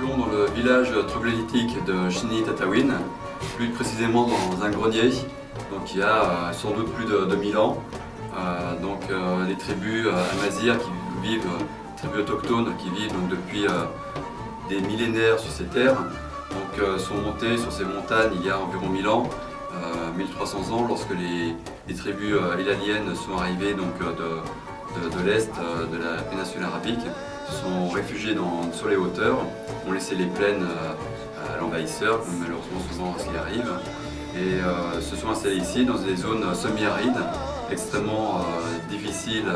trouvons dans le village troglodytique de Chiny-Tataouine, plus précisément dans un grenier. Donc il y a sans doute plus de 1000 ans. Les tribus amazirs qui vivent, tribus autochtones qui vivent donc, depuis des millénaires sur ces terres, sont montées sur ces montagnes il y a environ 1000 ans, 1300 ans, lorsque les tribus hilaliennes sont arrivées donc, de l'est de la péninsule arabique, se sont réfugiés sur les hauteurs, ont laissé les plaines à l'envahisseur, comme malheureusement souvent ce qui arrive, et se sont installés ici dans des zones semi-arides, extrêmement difficiles.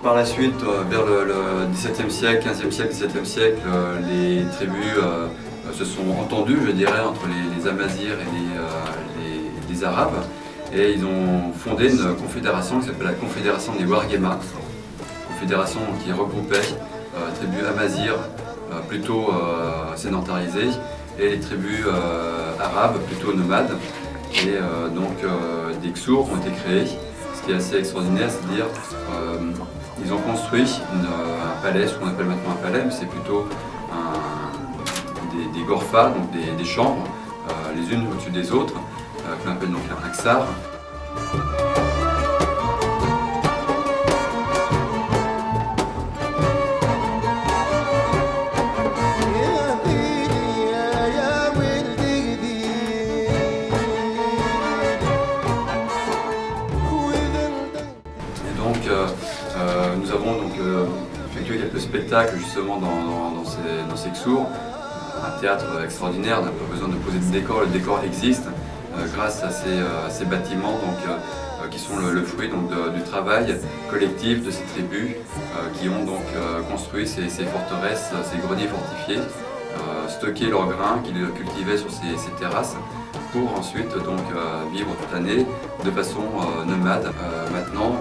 Par la suite, vers le XVIIe siècle, XVe siècle, XVIIe siècle, les tribus se sont entendues, je dirais, entre les Amazirs et les Arabes. Et ils ont fondé une confédération qui s'appelle la Confédération des Warguéma, confédération qui regroupait tribus Amazirs plutôt sédentarisées et les tribus arabes plutôt nomades. Et des Xur ont été créés. Ce qui est assez extraordinaire, c'est-à-dire ils ont construit un palais, ce qu'on appelle maintenant un palais, mais c'est plutôt des gorfas, donc des chambres, les unes au-dessus des autres, qu'on appelle donc un ksar. Nous avons donc effectué quelques spectacles justement dans ces Xur, un théâtre extraordinaire, on n'a pas besoin de poser de décor, le décor existe grâce à ces bâtiments qui sont le fruit du travail collectif de ces tribus qui ont donc construit ces forteresses, ces greniers fortifiés, stocké leurs grains qu'ils cultivaient sur ces terrasses pour ensuite donc vivre toute l'année de façon nomade. Maintenant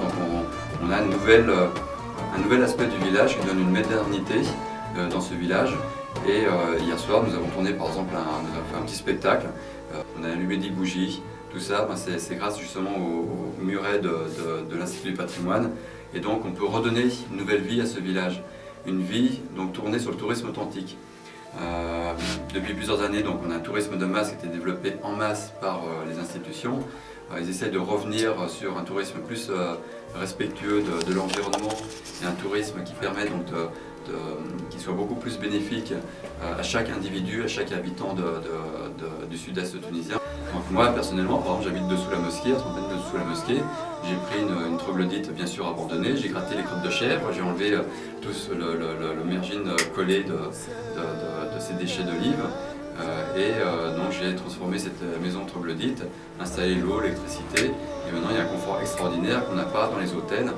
on a un nouvel aspect du village qui donne une modernité dans ce village. Et hier soir, nous avons tourné par exemple, nous avons fait un petit spectacle. On a allumé des bougies. Tout ça, c'est grâce justement au muret de l'Institut du patrimoine. Et donc on peut redonner une nouvelle vie à ce village. Une vie donc tournée sur le tourisme authentique. Depuis plusieurs années, donc, on a un tourisme de masse qui a été développé en masse par les institutions. Ils essaient de revenir sur un tourisme plus respectueux de l'environnement et un tourisme qui permet donc qui soit beaucoup plus bénéfique à chaque individu, à chaque habitant du sud-est tunisien. Donc moi personnellement, par exemple, j'habite dessous la mosquée, à 30 mètres dessous la mosquée. J'ai pris une troglodyte bien sûr abandonnée, j'ai gratté les crottes de chèvre, j'ai enlevé tout le mergine collé de ces déchets d'olive. Donc j'ai transformé cette maison troglodyte, installé l'eau, l'électricité, et maintenant il y a un confort extraordinaire qu'on n'a pas dans les hôtels,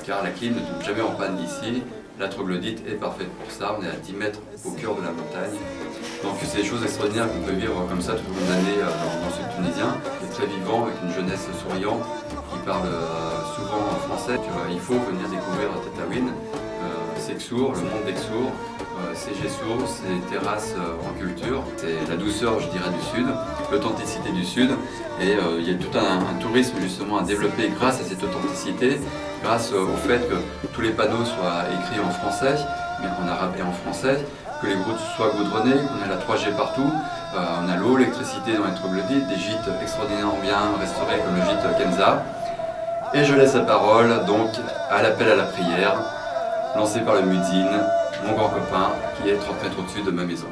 car la clim ne tombe jamais en panne ici. La troglodyte est parfaite pour ça, on est à 10 mètres au cœur de la montagne. Donc c'est des choses extraordinaires qu'on peut vivre comme ça tout au long de l'année dans le sud tunisien, qui est très vivant, avec une jeunesse souriante, qui parle souvent en français. Il faut venir découvrir Tataouine, ces Xur, le monde des Xur, ces Gessour, ces terrasses en culture. C'est la douceur, je dirais, du sud, l'authenticité du sud. Et il y a tout un tourisme justement à développer grâce à cette authenticité, grâce au fait que tous les panneaux soient écrits en français, mais en arabe et en français, que les routes soient goudronnées, qu'on ait la 3G partout, on a l'eau, l'électricité dans les troglodytes, des gîtes extraordinairement bien restaurés comme le gîte Kenza. Et je laisse la parole donc à l'appel à la prière, lancé par le muezzin, mon grand copain, qui est 30 mètres au-dessus de ma maison.